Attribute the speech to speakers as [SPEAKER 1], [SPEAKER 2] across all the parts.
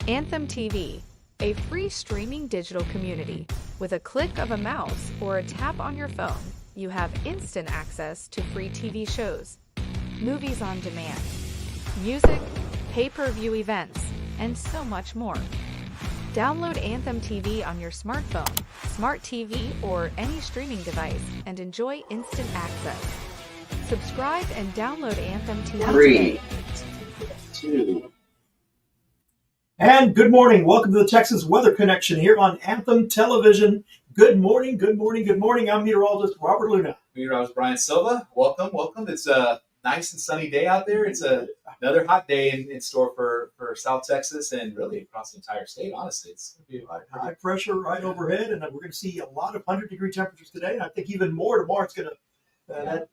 [SPEAKER 1] Anthem TV, a free streaming digital community. With a click of a mouse or a tap on your phone, you have instant access to free TV shows, movies on demand, music, pay-per-view events, and so much more. Download Anthem TV on your smartphone, smart TV, or any streaming device and enjoy instant access. Subscribe and download Anthem TV today.
[SPEAKER 2] 3, 2. And good morning. Welcome to the Texas Weather Connection here on Anthem Television. Good morning, good morning, good morning. I'm meteorologist Robert Luna.
[SPEAKER 3] Meteorologist Brian Silva. Welcome, welcome. It's a nice and sunny day out there. It's another hot day in store for South Texas and really across the entire state, honestly. It's going to be
[SPEAKER 2] high pressure right overhead, and we're going to see a lot of 100-degree temperatures today, and I think even more tomorrow. It's going to that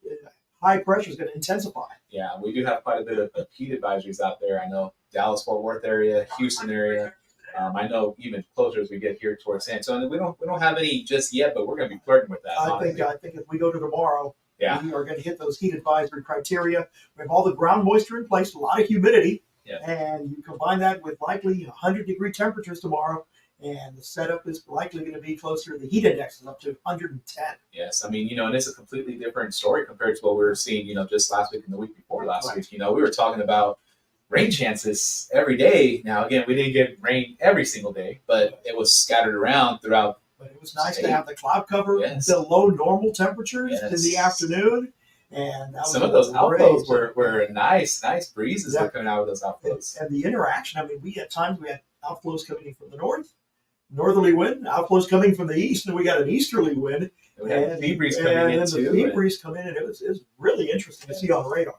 [SPEAKER 2] high pressure is going to intensify.
[SPEAKER 3] Yeah, we do have quite a bit of heat advisories out there. I know Dallas-Fort Worth area, Houston area. I know even closer as we get here towards San Antonio. We don't have any just yet, but we're going to be flirting with that.
[SPEAKER 2] I think if we go to tomorrow, we are going to hit those heat advisory criteria. We have all the ground moisture in place, a lot of humidity, and you combine that with likely 100-degree temperatures tomorrow, and the setup is likely going to be closer to the heat index is up to 110.
[SPEAKER 3] Yes, I mean, and it's a completely different story compared to what we were seeing, just last week and the week before last week. We were talking about rain chances every day. Now, again, we didn't get rain every single day, but it was scattered around throughout.
[SPEAKER 2] But it was nice to have the cloud cover, the low normal temperatures in the afternoon. And that
[SPEAKER 3] some of those outflows were nice breezes were coming out of those outflows.
[SPEAKER 2] And the interaction, I mean, we had outflows coming in from the north, northerly wind, outflows coming from the east, and we got an easterly wind.
[SPEAKER 3] And we had the sea breeze coming in too.
[SPEAKER 2] The sea breeze come in, and it was really interesting to see on the radar.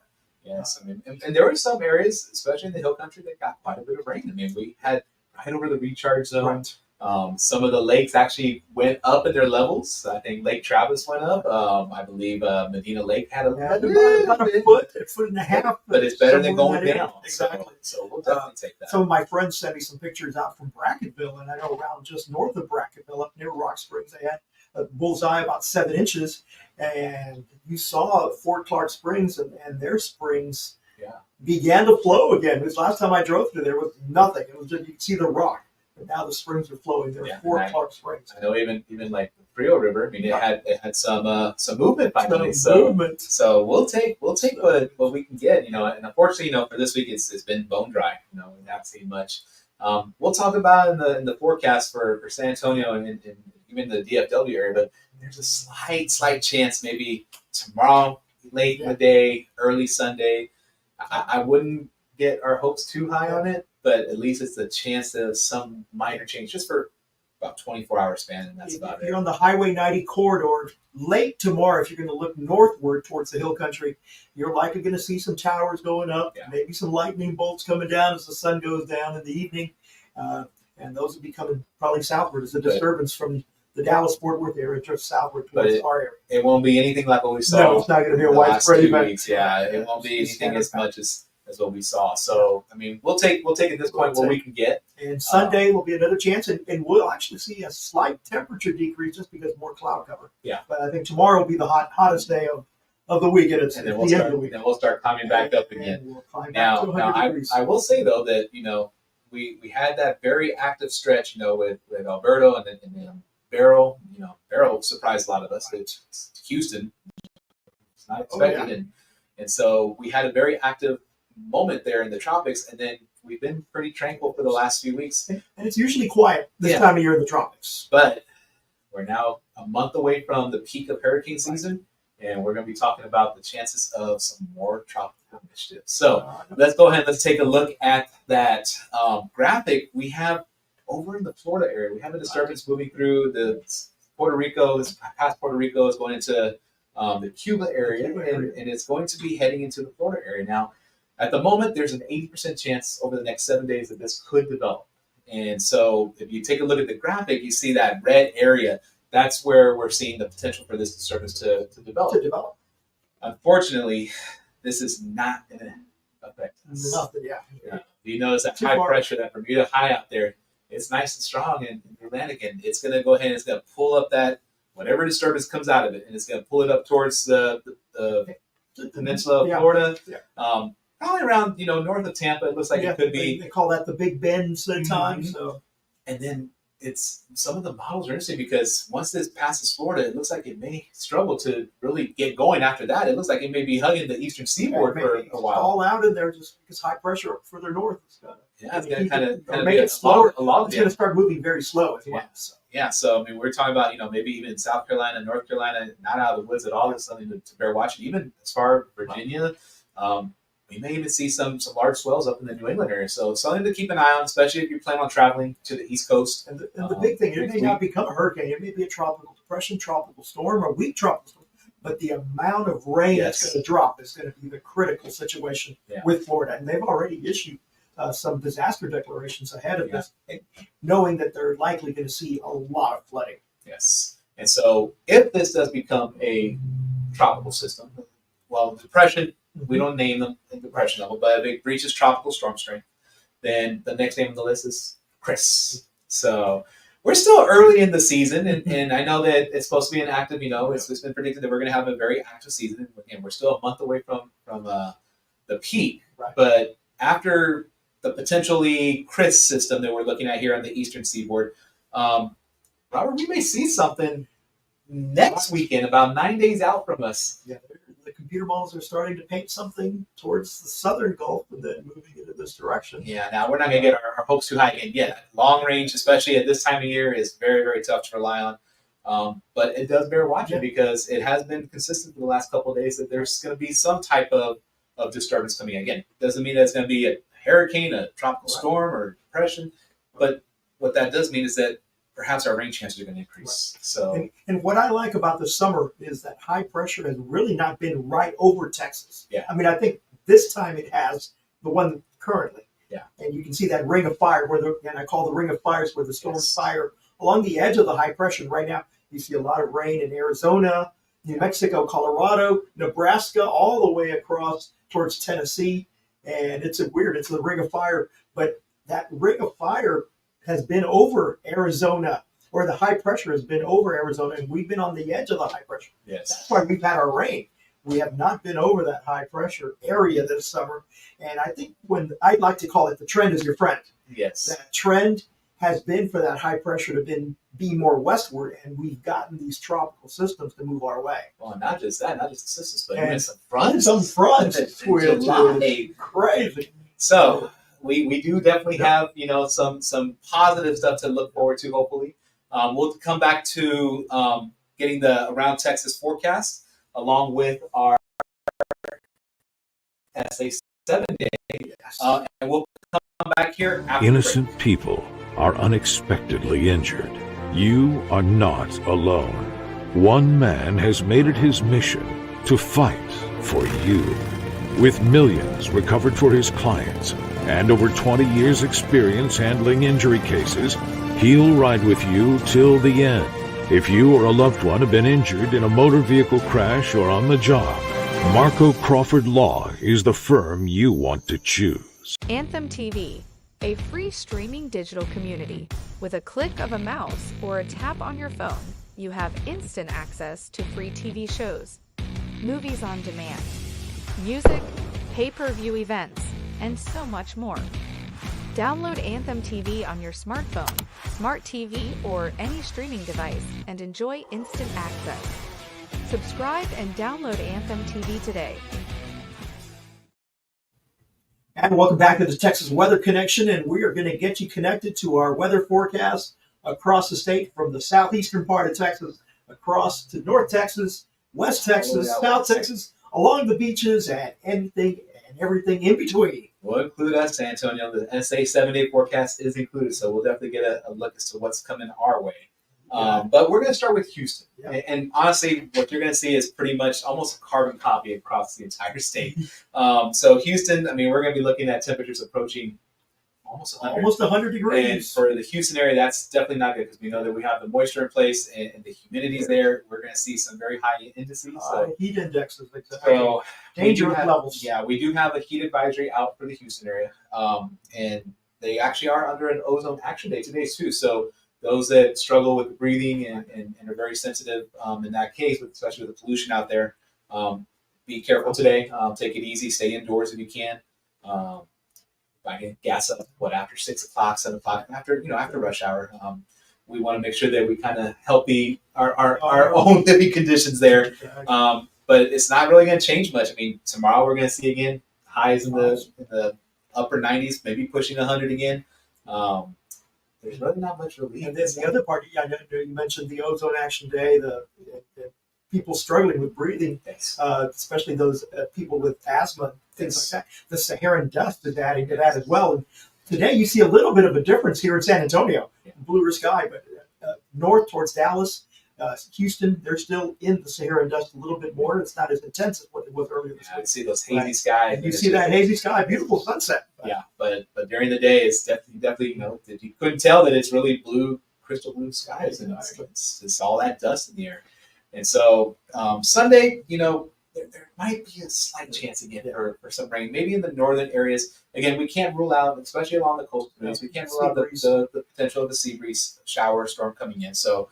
[SPEAKER 3] Yes, I mean, and there were some areas, especially in the hill country, that got quite a bit of rain. I mean, we had right over the recharge zone. Right. Some of the lakes actually went up in their levels. I think Lake Travis went up. I believe Medina Lake had about
[SPEAKER 2] a foot and a half.
[SPEAKER 3] But it's better than going down.
[SPEAKER 2] Exactly.
[SPEAKER 3] So we'll definitely take that.
[SPEAKER 2] Some of my friends sent me some pictures out from Bracketville, and I know around just north of Bracketville, up near Rock Springs, they had a bullseye about 7 inches. And you saw Fort Clark Springs and their springs began to flow again. This last time I drove through, there was nothing. It was just, you could see the rock. But now the springs are flowing. There's Fort Clark Springs.
[SPEAKER 3] I know even like the Frio River. I mean, it had some movement finally. So we'll take what we can get. And unfortunately, for this week it's been bone dry. We've not seen much. We'll talk about in the forecast for San Antonio and even the DFW area, but there's a slight chance maybe tomorrow late in the day, early Sunday. I wouldn't get our hopes too high on it, but at least it's a chance of some minor change just for about 24-hour span, and that's about it.
[SPEAKER 2] If you're on the Highway 90 corridor, late tomorrow, if you're going to look northward towards the hill country, you're likely going to see some towers going up, maybe some lightning bolts coming down as the sun goes down in the evening, and those will be coming probably southward as a disturbance from the Dallas-Fort Worth area just southward towards our area.
[SPEAKER 3] It won't be anything like what we saw.
[SPEAKER 2] No, it's not going to be a widespread event.
[SPEAKER 3] It won't be anything as much as what we saw. So, I mean, we'll take at this point what we can get.
[SPEAKER 2] And Sunday will be another chance, and we'll actually see a slight temperature decrease just because more cloud cover.
[SPEAKER 3] Yeah.
[SPEAKER 2] But I think tomorrow will be the hottest day of the week, and
[SPEAKER 3] then we'll start climbing back up again. Now, I will say though that we had that very active stretch, with Alberto and then Barrow. Barrow surprised a lot of us. It's Houston. It's not expected, and so we had a very active moment there in the tropics, and then we've been pretty tranquil for the last few weeks.
[SPEAKER 2] And it's usually quiet this time of year in the tropics.
[SPEAKER 3] But we're now a month away from the peak of hurricane season, and we're going to be talking about the chances of some more tropical initiatives. So let's go ahead and let's take a look at that graphic. We have over in the Florida area, we have a disturbance moving through the Puerto Rico, past Puerto Rico, is going into the Cuba area, and it's going to be heading into the Florida area. Now, at the moment, there's an 80% chance over the next 7 days that this could develop. And so if you take a look at the graphic, you see that red area. That's where we're seeing the potential for this disturbance to develop. Unfortunately, this is not going to affect us.
[SPEAKER 2] Nothing,
[SPEAKER 3] You notice that high pressure, that Bermuda high out there, it's nice and strong in the Atlantic, and it's going to go ahead and it's going to pull up that whatever disturbance comes out of it, and it's going to pull it up towards the peninsula of Florida. probably around north of Tampa. It looks like it could be.
[SPEAKER 2] They call that the Big Bend time.
[SPEAKER 3] Mhm.
[SPEAKER 2] So
[SPEAKER 3] And then it's some of the models are interesting because once this passes Florida, it looks like it may struggle to really get going after that. It looks like it may be hugging the eastern seaboard for a while.
[SPEAKER 2] All out in there just because high pressure up further north is going to.
[SPEAKER 3] Yeah, it's going to kind of
[SPEAKER 2] make it slower.
[SPEAKER 3] A lot
[SPEAKER 2] It's going to start moving very slow as well. So.
[SPEAKER 3] Yeah, so I mean, we're talking about maybe even South Carolina, North Carolina, not out of the woods at all. It's something to bear watching. Even as far as Virginia, we may even see some large swells up in the New England area. So something to keep an eye on, especially if you plan on traveling to the East Coast.
[SPEAKER 2] And the big thing, it may not become a hurricane. It may be a tropical depression, tropical storm, or weak tropical storm. But the amount of rain that's going to drop is going to be the critical situation with Florida. And they've already issued some disaster declarations ahead of this, knowing that they're likely going to see a lot of flooding.
[SPEAKER 3] Yes. And so if this does become a tropical system, well, depression, we don't name them in depression level, but if it reaches tropical storm strength, then the next name on the list is Chris. So we're still early in the season, and I know that it's supposed to be an active, it's been predicted that we're going to have a very active season. And we're still a month away from the peak.
[SPEAKER 2] Right.
[SPEAKER 3] But after the potentially Chris system that we're looking at here on the eastern seaboard, Robert, we may see something next weekend, about 9 days out from us.
[SPEAKER 2] Yeah, the computer models are starting to paint something towards the southern Gulf and then moving into this direction.
[SPEAKER 3] Yeah, now we're not going to get our hopes too high again yet. Long range, especially at this time of year, is very, very tough to rely on. But it does bear watching because it has been consistent for the last couple of days that there's going to be some type of disturbance coming in. Again, doesn't mean that it's going to be a hurricane, a tropical storm, or depression. But what that does mean is that perhaps our rain chances are going to increase. So,
[SPEAKER 2] and what I like about the summer is that high pressure has really not been right over Texas.
[SPEAKER 3] Yeah.
[SPEAKER 2] I mean, I think this time it has, the one currently.
[SPEAKER 3] Yeah.
[SPEAKER 2] And you can see that ring of fire and I call the ring of fires where the storms fire along the edge of the high pressure. Right now, you see a lot of rain in Arizona, New Mexico, Colorado, Nebraska, all the way across towards Tennessee. And it's the ring of fire. But that ring of fire has been over Arizona, or the high pressure has been over Arizona, and we've been on the edge of the high pressure.
[SPEAKER 3] yes.
[SPEAKER 2] That's why we've had our rain. We have not been over that high pressure area this summer. And I think I'd like to call it the trend is your friend.
[SPEAKER 3] Yes.
[SPEAKER 2] That trend has been for that high pressure to be more westward, and we've gotten these tropical systems to move our way.
[SPEAKER 3] Well, not just that, not just the systems, but
[SPEAKER 2] And
[SPEAKER 3] even some fronts.
[SPEAKER 2] Some fronts, which is
[SPEAKER 3] July.
[SPEAKER 2] crazy.
[SPEAKER 3] So we do definitely have some positive stuff to look forward to. Hopefully, we'll come back to getting the around Texas forecast along with our SA 7-day, and we'll come back here after
[SPEAKER 4] Innocent people are unexpectedly injured. You are not alone. One man has made it his mission to fight for you. With millions recovered for his clients and over 20 years' experience handling injury cases, he'll ride with you till the end. If you or a loved one have been injured in a motor vehicle crash or on the job, Marco Crawford Law is the firm you want to choose.
[SPEAKER 1] Anthem TV, a free streaming digital community. With a click of a mouse or a tap on your phone, you have instant access to free TV shows, movies on demand, music, pay-per-view events, and so much more. Download Anthem TV on your smartphone, smart TV, or any streaming device and enjoy instant access. Subscribe and download Anthem TV today.
[SPEAKER 2] And welcome back to the Texas Weather Connection, and we are going to get you connected to our weather forecast across the state from the southeastern part of Texas across to North Texas, West Texas, South Texas, along the beaches, and anything and everything in between.
[SPEAKER 3] We'll include us, San Antonio. The SA 7-day forecast is included, so we'll definitely get a look as to what's coming our way. But we're going to start with Houston.
[SPEAKER 2] Yeah.
[SPEAKER 3] And honestly, what you're going to see is pretty much almost a carbon copy across the entire state. So Houston, I mean, we're going to be looking at temperatures approaching almost 100.
[SPEAKER 2] Almost 100
[SPEAKER 3] And
[SPEAKER 2] degrees.
[SPEAKER 3] for the Houston area, that's definitely not good because we know that we have the moisture in place and the humidity's there. We're going to see some very high indices.
[SPEAKER 2] Heat indexes.
[SPEAKER 3] So
[SPEAKER 2] dangerous levels.
[SPEAKER 3] Yeah, we do have a heat advisory out for the Houston area. And they actually are under an ozone action day today, too. So those that struggle with breathing and are very sensitive in that case, especially with the pollution out there, be careful today. Take it easy. Stay indoors if you can. I can gas up after 6 o'clock, 7 o'clock, after rush hour. We want to make sure that we kind of help our own living conditions there. But it's not really going to change much. I mean, tomorrow we're going to see again highs in the upper 90s, maybe pushing 100 again. There's really not much relief.
[SPEAKER 2] And then the other part, I know you mentioned the Ozone Action Day, the people struggling with breathing,
[SPEAKER 3] Yes.
[SPEAKER 2] especially those people with asthma, things like that. The Saharan dust is adding to that as well. And today you see a little bit of a difference here in San Antonio, bluer sky, but north towards Dallas, Houston, they're still in the Saharan dust a little bit more. It's not as intense as what it was earlier this
[SPEAKER 3] I
[SPEAKER 2] week.
[SPEAKER 3] see those hazy skies.
[SPEAKER 2] And you see that hazy sky, beautiful sunset.
[SPEAKER 3] Yeah, but during the day, it's definitely you couldn't tell that it's really blue, crystal blue skies, and it's all that dust in the air. And so Sunday, there might be a slight chance again for some rain, maybe in the northern areas. Again, we can't rule out, especially along the coastal areas, we can't rule out the potential of the sea breeze shower storm coming in. So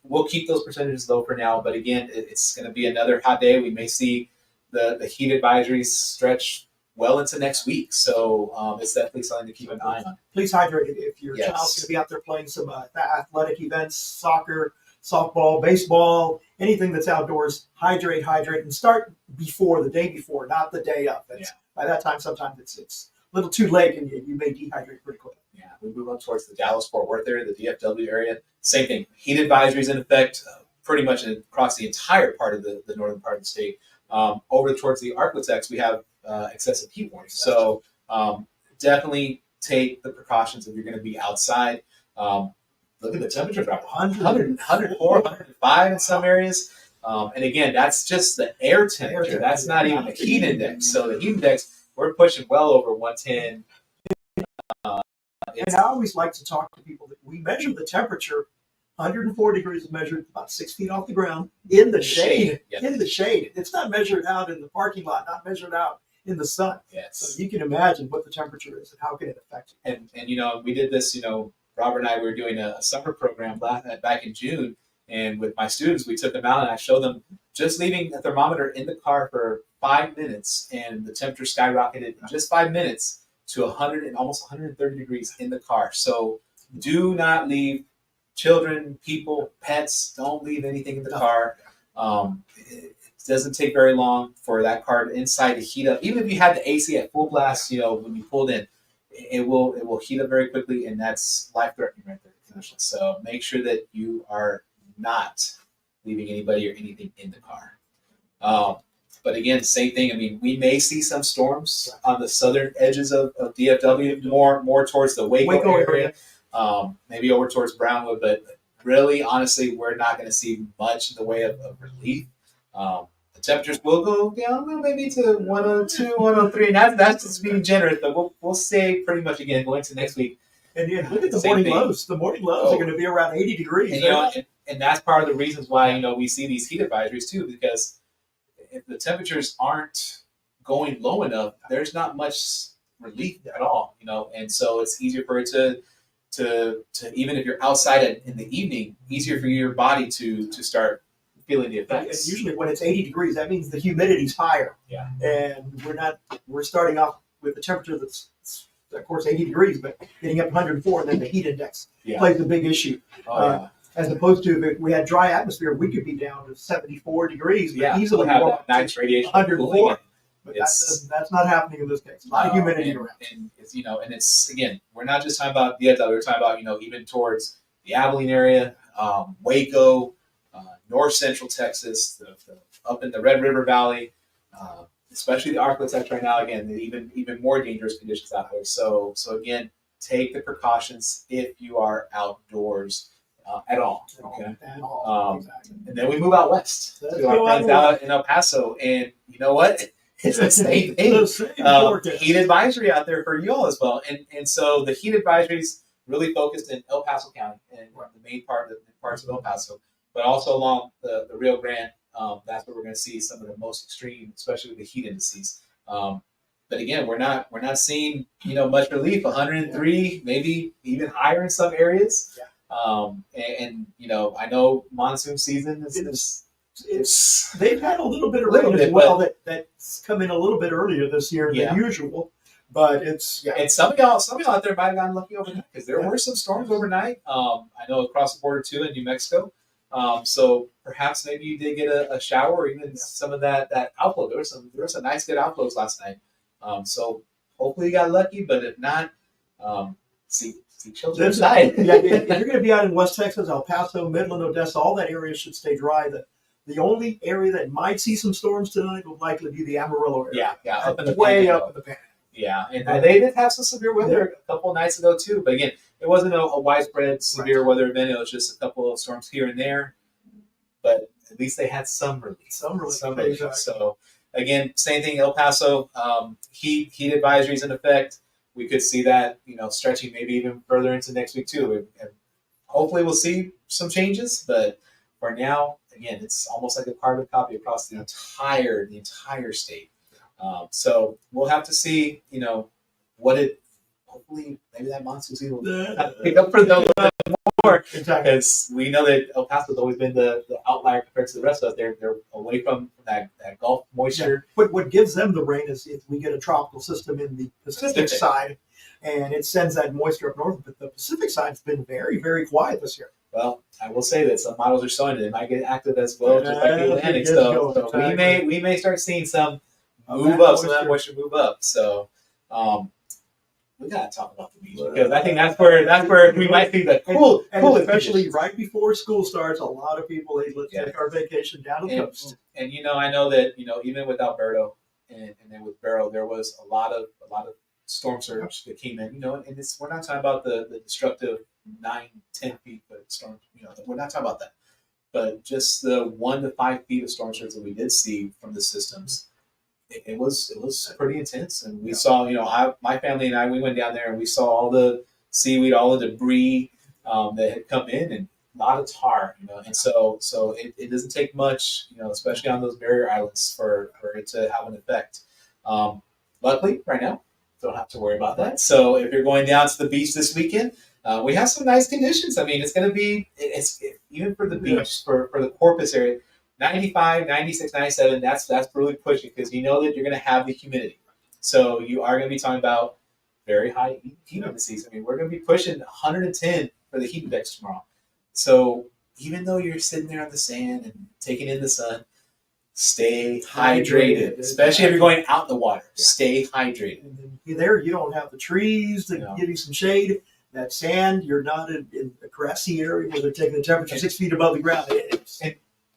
[SPEAKER 3] we'll keep those percentages low for now. But again, it's going to be another hot day. We may see the heat advisories stretch well into next week. So it's definitely something to keep an eye on.
[SPEAKER 2] Please hydrate if your child's going to be out there playing some athletic events, soccer, softball, baseball, anything that's outdoors. Hydrate, and start the day before, not the day of. By that time, sometimes it's a little too late, and you may dehydrate pretty quickly.
[SPEAKER 3] Yeah, we move on towards the Dallas-Fort Worth area, the DFW area. Same thing. Heat advisories in effect pretty much across the entire part of the northern part of the state. Over towards the Arklatex, we have excessive heat warnings. So definitely take the precautions if you're going to be outside. Look at the temperature drop, 100, 104, 105 in some areas. And again, that's just the air temperature. That's not even the heat index. So the heat index, we're pushing well over 110.
[SPEAKER 2] And I always like to talk to people that we measure the temperature. 104 degrees is measured about 6 feet off the ground in the shade.
[SPEAKER 3] Yes.
[SPEAKER 2] In the shade. It's not measured out in the parking lot, not measured out in the sun.
[SPEAKER 3] Yes.
[SPEAKER 2] So you can imagine what the temperature is and how can it affect you.
[SPEAKER 3] And we did this, Robert and I were doing a summer program back in June. And with my students, we took them out and I showed them just leaving a thermometer in the car for 5 minutes, and the temperature skyrocketed in just 5 minutes to 100 and almost 130 degrees in the car. So do not leave children, people, pets. Don't leave anything in the car. It doesn't take very long for that car inside to heat up. Even if you had the AC at full blast, when you pulled in, it will heat up very quickly, and that's life-threatening right there. So make sure that you are not leaving anybody or anything in the car. But again, same thing. I mean, we may see some storms on the southern edges of DFW, more towards the Waco area, maybe over towards Brownwood. But really, honestly, we're not going to see much in the way of relief. The temperatures will go down maybe to 102, 103. And that's just being generous, but we'll stay pretty much again going to next week.
[SPEAKER 2] And look at the morning lows. The morning lows are going to be around 80 degrees.
[SPEAKER 3] And that's part of the reasons why we see these heat advisories too, because if the temperatures aren't going low enough, there's not much relief at all. And so it's easier for it to even if you're outside in the evening, easier for your body to start feeling the effects.
[SPEAKER 2] And usually when it's 80 degrees, that means the humidity's higher.
[SPEAKER 3] Yeah.
[SPEAKER 2] And we're starting off with the temperature that's, of course, 80 degrees, but getting up 104, and then the heat index plays a big issue. As opposed to if we had dry atmosphere, we could be down to 74 degrees, but easily
[SPEAKER 3] we'll have
[SPEAKER 2] warm
[SPEAKER 3] that nice radiation
[SPEAKER 2] 104. But that's not happening in this case. A lot of humidity around.
[SPEAKER 3] And it's again, we're not just talking about DFW. We're talking about even towards the Abilene area, Waco, north central Texas, up in the Red River Valley, especially the Arklatex right now. Again, even more dangerous conditions out there. So again, take the precautions if you are outdoors. At all. Okay.
[SPEAKER 2] Exactly.
[SPEAKER 3] And then we move out west to our friends out in El Paso, and you know what? It's the same thing. Heat advisory out there for you all as well, and so the heat advisory is really focused in El Paso County and the main parts of El Paso, but also along the Rio Grande. That's where we're going to see some of the most extreme, especially with the heat indices. But again, we're not seeing much relief. 103, maybe even higher in some areas.
[SPEAKER 2] Yeah.
[SPEAKER 3] And I know monsoon season is
[SPEAKER 2] They've had a little bit of
[SPEAKER 3] Little
[SPEAKER 2] rain as
[SPEAKER 3] bit,
[SPEAKER 2] well that's come in a little bit earlier this year
[SPEAKER 3] Yeah.
[SPEAKER 2] than usual. But it's
[SPEAKER 3] And some of y'all out there might have gotten lucky overnight because there were some storms overnight. I know across the border too in New Mexico. So perhaps maybe you did get a shower or even some of that outflow. There were some nice good outflows last night. So hopefully you got lucky, but if not, see children inside.
[SPEAKER 2] Yeah, if you're going to be out in West Texas, El Paso, Midland, Odessa, all that area should stay dry. The only area that might see some storms tonight will likely be the Amarillo area.
[SPEAKER 3] Yeah, up in the
[SPEAKER 2] way
[SPEAKER 3] Panhandle.
[SPEAKER 2] up in the Panhandle.
[SPEAKER 3] Yeah, and they did have some severe weather a couple of nights ago too. But again, it wasn't a widespread severe weather event. It was just a couple of storms here and there. But at least they had some relief. Some relief.
[SPEAKER 2] Exactly.
[SPEAKER 3] So again, same thing. El Paso, heat advisories in effect. We could see that stretching maybe even further into next week too. And hopefully we'll see some changes. But for now, again, it's almost like a carbon copy across the entire state. So we'll have to see, what it. Hopefully, maybe that monsoon season will pick up for them a little bit more, because we know that El Paso has always been the outlier compared to the rest of us. They're away from that Gulf moisture.
[SPEAKER 2] Yeah. What gives them the rain is if we get a tropical system in the Pacific side, and it sends that moisture up north. But the Pacific side's been very, very quiet this year.
[SPEAKER 3] Well, I will say that some models are showing it might get active as well, just like the Atlantic. So we may start seeing some move up, some of that moisture move up. So we gotta talk about the beach, because I think that's where we might see the cool,
[SPEAKER 2] especially right before school starts. A lot of people let's take our vacation down to the coast.
[SPEAKER 3] And I know that even with Alberto and then with Beryl, there was a lot of storm surge that came in. And we're not talking about the destructive 9-10 feet foot storms. We're not talking about that, but just the 1 to 5 feet of storm surge that we did see from the systems. It was pretty intense, and we saw, my family and I, we went down there and we saw all the seaweed, all the debris that had come in, and a lot of tar, and so it doesn't take much, especially on those barrier islands for it to have an effect. Luckily, right now, don't have to worry about that. So if you're going down to the beach this weekend, we have some nice conditions. I mean, it's going to be, even for the beach, for the Corpus area, 95, 96, 97, that's really pushing, because you know that you're going to have the humidity. So you are going to be talking about very high heat indices. I mean, we're going to be pushing 110 for the heat index tomorrow. So even though you're sitting there on the sand and taking in the sun, stay hydrated, especially if you're going out in the water. Yeah. Stay hydrated.
[SPEAKER 2] And then you don't have the trees to give you some shade. That sand, you're not in a grassy area where they're taking the temperature 6 feet above the ground. It's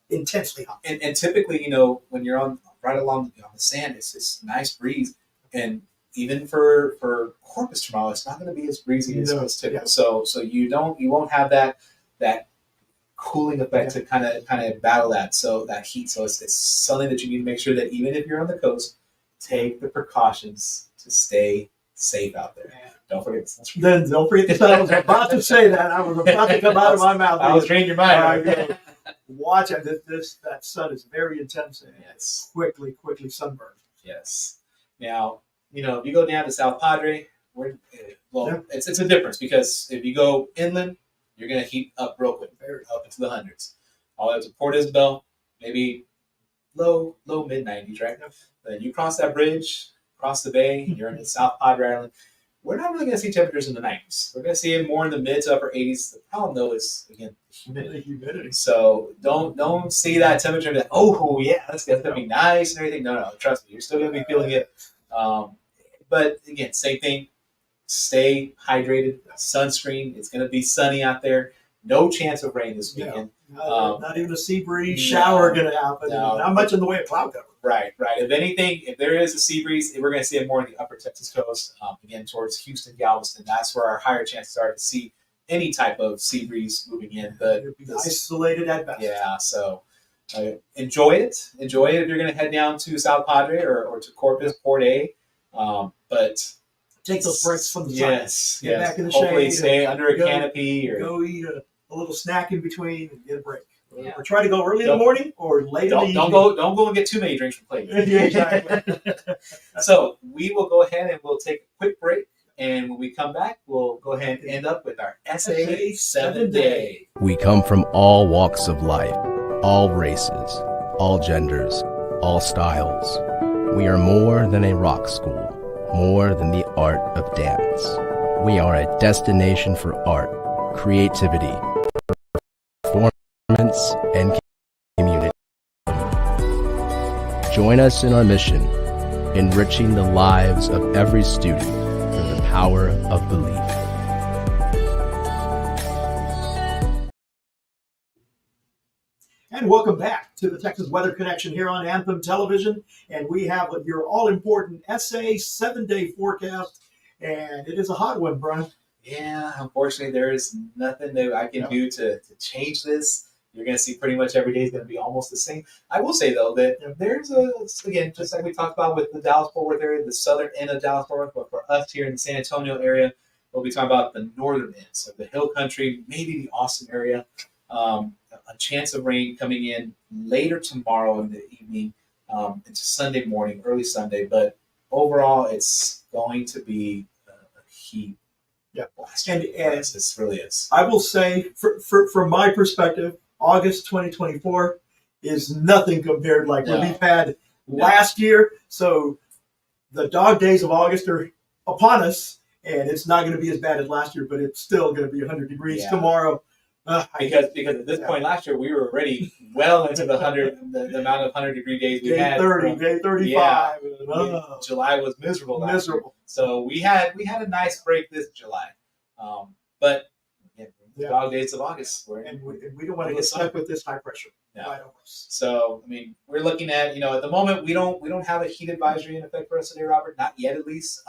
[SPEAKER 2] intensely hot.
[SPEAKER 3] And typically, when you're right along the sand, it's this nice breeze. And even for Corpus tomorrow, it's not going to be as breezy as typical. Yeah. So you won't have that cooling effect to kind of battle that heat. So it's something that you need to make sure that even if you're on the coast, take the precautions to stay safe out there. Yeah. Don't forget the sunscreen.
[SPEAKER 2] Then don't forget the sun. I was about to say that. I was about to come out of my mouth.
[SPEAKER 3] I was reading your mind.
[SPEAKER 2] Watch it. That sun is very intense and
[SPEAKER 3] yes.
[SPEAKER 2] quickly sunburned.
[SPEAKER 3] Yes. Now, if you go down to South Padre, it's a difference, because if you go inland, you're going to heat up real quick, up into the hundreds. All the way up to Port Isabel, maybe low mid 90s, right? Yep. Then you cross that bridge, cross the bay, you're in the South Padre Island. We're not really going to see temperatures in the 90s. We're going to see it more in the mid to upper 80s. The problem, though, is, again, the humidity. So don't see that temperature and be like, oh, yeah, that's going to be nice and everything. No, trust me, you're still going to be feeling it. But, again, same thing. Stay hydrated. Sunscreen. It's going to be sunny out there. No chance of rain this weekend.
[SPEAKER 2] Not even a sea breeze shower going to happen. No. Not much in the way of cloud cover.
[SPEAKER 3] Right. If anything, if there is a sea breeze, we're going to see it more in the upper Texas coast, again, towards Houston, Galveston. That's where our higher chances are to see any type of sea breeze moving in. But
[SPEAKER 2] it'll be isolated at best.
[SPEAKER 3] Yeah, so enjoy it. Enjoy it if you're going to head down to South Padre or to Corpus, Port A. But
[SPEAKER 2] take those breaks from the sun.
[SPEAKER 3] Yes.
[SPEAKER 2] Get back in the
[SPEAKER 3] Hopefully
[SPEAKER 2] shade.
[SPEAKER 3] Stay under a canopy. Or
[SPEAKER 2] go eat a little snack in between and get a break. Yeah. Or try to go early in the morning or late in the evening.
[SPEAKER 3] Don't go and get too many drinks from plate.
[SPEAKER 2] Yeah, exactly.
[SPEAKER 3] So we will go ahead and we'll take a quick break. And when we come back, we'll go ahead and end up with our SA 7 Day.
[SPEAKER 5] We come from all walks of life, all races, all genders, all styles. We are more than a rock school, more than the art of dance. We are a destination for art, creativity, performance, and community. Join us in our mission, enriching the lives of every student through the power of belief.
[SPEAKER 2] And welcome back to the Texas Weather Connection here on Anthem Television. And we have your all-important SA 7-day forecast. And it is a hot one, Brian.
[SPEAKER 3] Yeah, unfortunately, there is nothing that I can do to change this. You're going to see pretty much every day is going to be almost the same. I will say, though, that there's again, just like we talked about with the Dallas-Fort Worth area, the southern end of Dallas-Fort Worth, but for us here in the San Antonio area, we'll be talking about the northern end, so the Hill Country, maybe the Austin area. A chance of rain coming in later tomorrow in the evening into Sunday morning, early Sunday. But overall, it's going to be a heat blast.
[SPEAKER 2] And
[SPEAKER 3] this really is.
[SPEAKER 2] I will say, from my perspective, August 2024 is nothing compared like what we've had last year. So the dog days of August are upon us, and it's not going to be as bad as last year, but it's still going to be 100 degrees tomorrow.
[SPEAKER 3] Because at this point last year, we were already well into the amount of 100-degree days we had.
[SPEAKER 2] 30, day 35.
[SPEAKER 3] July was miserable last year.
[SPEAKER 2] Miserable.
[SPEAKER 3] So we had a nice break this July. But dog days of August.
[SPEAKER 2] And we don't want to get stuck with this high pressure.
[SPEAKER 3] No. So, I mean, we're looking at, at the moment, we don't have a heat advisory in effect for us today, Robert. Not yet, at least.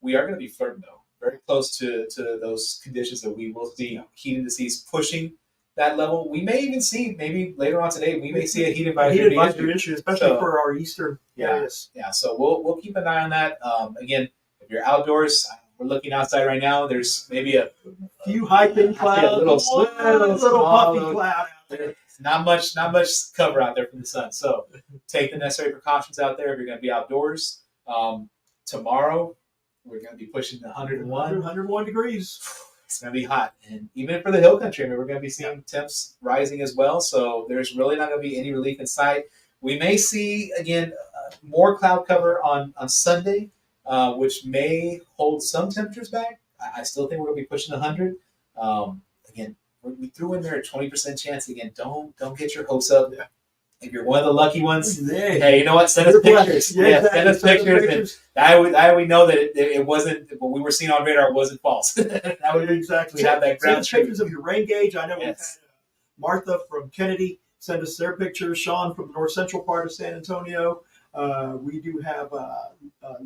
[SPEAKER 3] We are going to be flirting, though. Very close to those conditions that we will see heat indices pushing that level. We may even see, maybe later on today, we may see a heat advisory
[SPEAKER 2] issue, especially for our eastern areas.
[SPEAKER 3] Yeah, so we'll keep an eye on that. Again, if you're outdoors, we're looking outside right now. There's maybe a
[SPEAKER 2] few high thin clouds,
[SPEAKER 3] a little
[SPEAKER 2] puffy cloud out there.
[SPEAKER 3] Not much cover out there from the sun. So take the necessary precautions out there if you're going to be outdoors. Tomorrow, we're going to be pushing the 101
[SPEAKER 2] degrees.
[SPEAKER 3] It's going to be hot. And even for the Hill Country, we're going to be seeing temps rising as well. So there's really not going to be any relief in sight. We may see, again, more cloud cover on Sunday, which may hold some temperatures back. I still think we're going to be pushing 100. Again, we threw in there a 20% chance. Again, don't get your hopes up. Yeah. If you're one of the lucky ones, hey, you know what? Send us pictures. Send us pictures. And we know that it wasn't what we were seeing on radar wasn't false. That would
[SPEAKER 2] exactly.
[SPEAKER 3] We have that ground.
[SPEAKER 2] Send us pictures of your rain gauge. I know we've had Martha from Kennedy send us their pictures. Sean from the north central part of San Antonio. We do have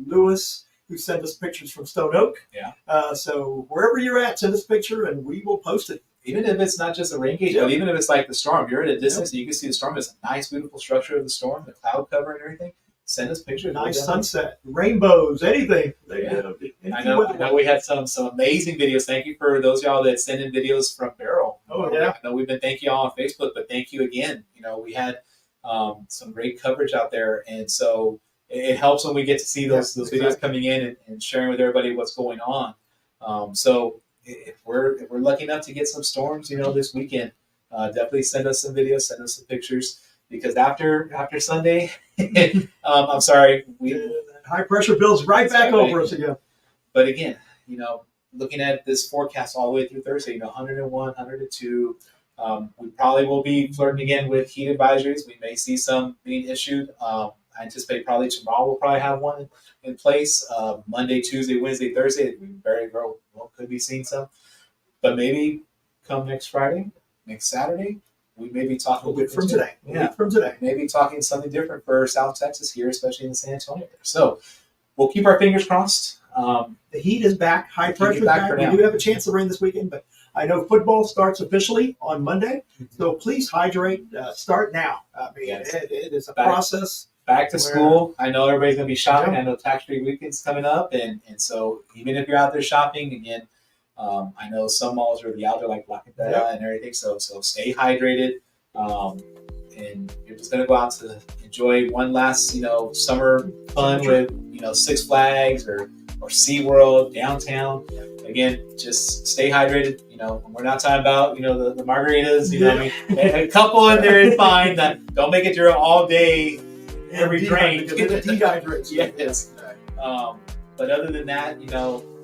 [SPEAKER 2] Lewis who sent us pictures from Stone Oak.
[SPEAKER 3] Yeah.
[SPEAKER 2] So wherever you're at, send us a picture and we will post it.
[SPEAKER 3] Even if it's not just a rain gauge, but even if it's like the storm, you're at a distance and you can see the storm. It's a nice, beautiful structure of the storm, the cloud cover and everything. Send us pictures.
[SPEAKER 2] Nice sunset, rainbows, anything.
[SPEAKER 3] I know we had some amazing videos. Thank you for those of y'all that send in videos from Beryl. I know we've been thanking y'all on Facebook, but thank you again. We had some great coverage out there, and so it helps when we get to see those videos coming in and sharing with everybody what's going on. So if we're lucky enough to get some storms, this weekend, definitely send us some videos, send us some pictures, because after Sunday, I'm sorry,
[SPEAKER 2] high pressure builds right back over us again.
[SPEAKER 3] But again, looking at this forecast all the way through Thursday, 101, 102, we probably will be flirting again with heat advisories. We may see some being issued. I anticipate probably tomorrow we'll probably have one in place. Monday, Tuesday, Wednesday, Thursday, we very well could be seeing some. But maybe come next Friday, next Saturday, we may be talking
[SPEAKER 2] a week from today.
[SPEAKER 3] Maybe talking something different for South Texas here, especially in the San Antonio area. So we'll keep our fingers crossed.
[SPEAKER 2] The heat is back. High pressure is back. We do have a chance of rain this weekend, but I know football starts officially on Monday. So please hydrate. Start now. It is a process.
[SPEAKER 3] Back to school. I know everybody's going to be shopping. I know tax-free weekend's coming up. And so even if you're out there shopping, again, I know some malls are out there like Black and Bella and everything. So stay hydrated. And you're just going to go out to enjoy one last, summer fun with, Six Flags or or SeaWorld, downtown. Again, just stay hydrated. We're not talking about, the margaritas, what I mean? A couple in there is fine. Don't make it your all day, every drink.
[SPEAKER 2] It dehydrates.
[SPEAKER 3] Yes. But other than that,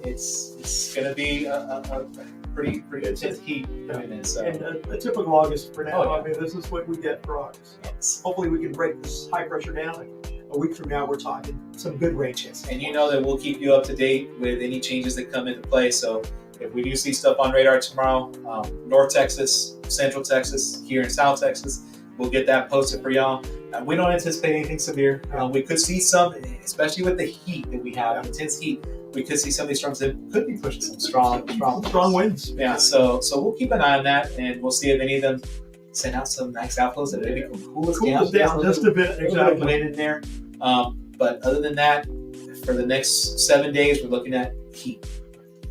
[SPEAKER 3] it's going to be a pretty intense heat coming in. So.
[SPEAKER 2] And a typical August for now.
[SPEAKER 3] Oh, yeah.
[SPEAKER 2] I mean, this is what we get for August.
[SPEAKER 3] Yes.
[SPEAKER 2] Hopefully we can break this high pressure down. A week from now, we're talking some good rain chances.
[SPEAKER 3] And you know that we'll keep you up to date with any changes that come into play. So if we do see stuff on radar tomorrow, North Texas, Central Texas, here in South Texas, we'll get that posted for y'all. We don't anticipate anything severe. We could see some, especially with the heat that we have, intense heat. We could see some of these storms that could be pushing some strong
[SPEAKER 2] winds.
[SPEAKER 3] Yeah, so we'll keep an eye on that, and we'll see if any of them send out some nice outflows that maybe cool us down
[SPEAKER 2] just a bit. Exactly.
[SPEAKER 3] Wind in there. But other than that, for the next 7 days, we're looking at heat.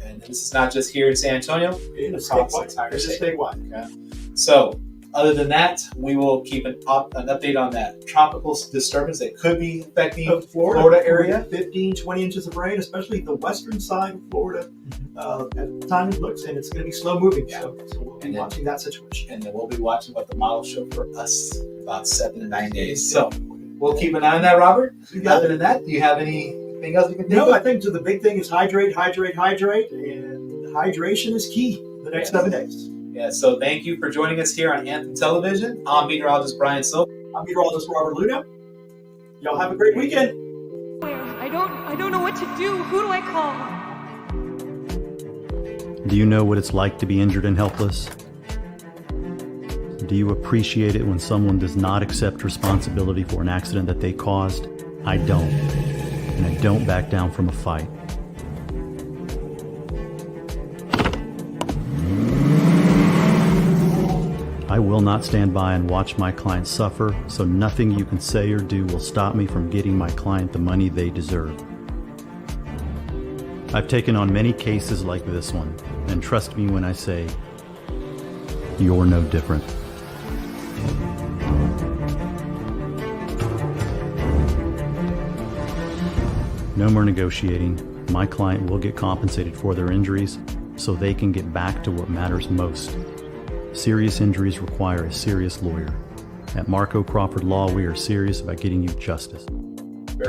[SPEAKER 3] And this is not just here in San Antonio.
[SPEAKER 2] It's
[SPEAKER 3] across the entire state. Okay? So other than that, we will keep an update on that tropical disturbance that could be affecting
[SPEAKER 2] The
[SPEAKER 3] Florida area.
[SPEAKER 2] 15, 20 inches of rain, especially the western side of Florida. At the time it looks, and it's going to be slow moving.
[SPEAKER 3] Yeah.
[SPEAKER 2] So we'll be
[SPEAKER 3] And then-
[SPEAKER 2] watching that situation.
[SPEAKER 3] And then we'll be watching what the models show for us in about 7 to 9 days. So we'll keep an eye on that, Robert. Other than that, do you have anything else you can think
[SPEAKER 2] No,
[SPEAKER 3] of?
[SPEAKER 2] I think the big thing is hydrate, and hydration is key the next 7 days.
[SPEAKER 3] Yeah, so thank you for joining us here on Anthem Television. I'm meteorologist Brian Silver.
[SPEAKER 2] I'm meteorologist Robert Luna. Y'all have a great weekend.
[SPEAKER 6] I don't know what to do. Who do I call?
[SPEAKER 7] Do you know what it's like to be injured and helpless? Do you appreciate it when someone does not accept responsibility for an accident that they caused? I don't. And I don't back down from a fight. I will not stand by and watch my client suffer, so nothing you can say or do will stop me from getting my client the money they deserve. I've taken on many cases like this one, and trust me when I say, you're no different. No more negotiating. My client will get compensated for their injuries so they can get back to what matters most. Serious injuries require a serious lawyer. At Marco Crawford Law, we are serious about getting you justice.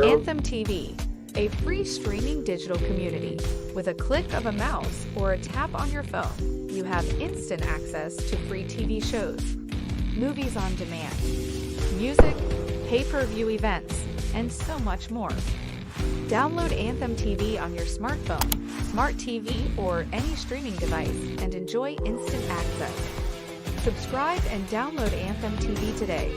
[SPEAKER 1] Anthem TV, a free streaming digital community. With a click of a mouse or a tap on your phone, you have instant access to free TV shows, movies on demand, music, pay-per-view events, and so much more. Download Anthem TV on your smartphone, smart TV, or any streaming device and enjoy instant access. Subscribe and download Anthem TV today.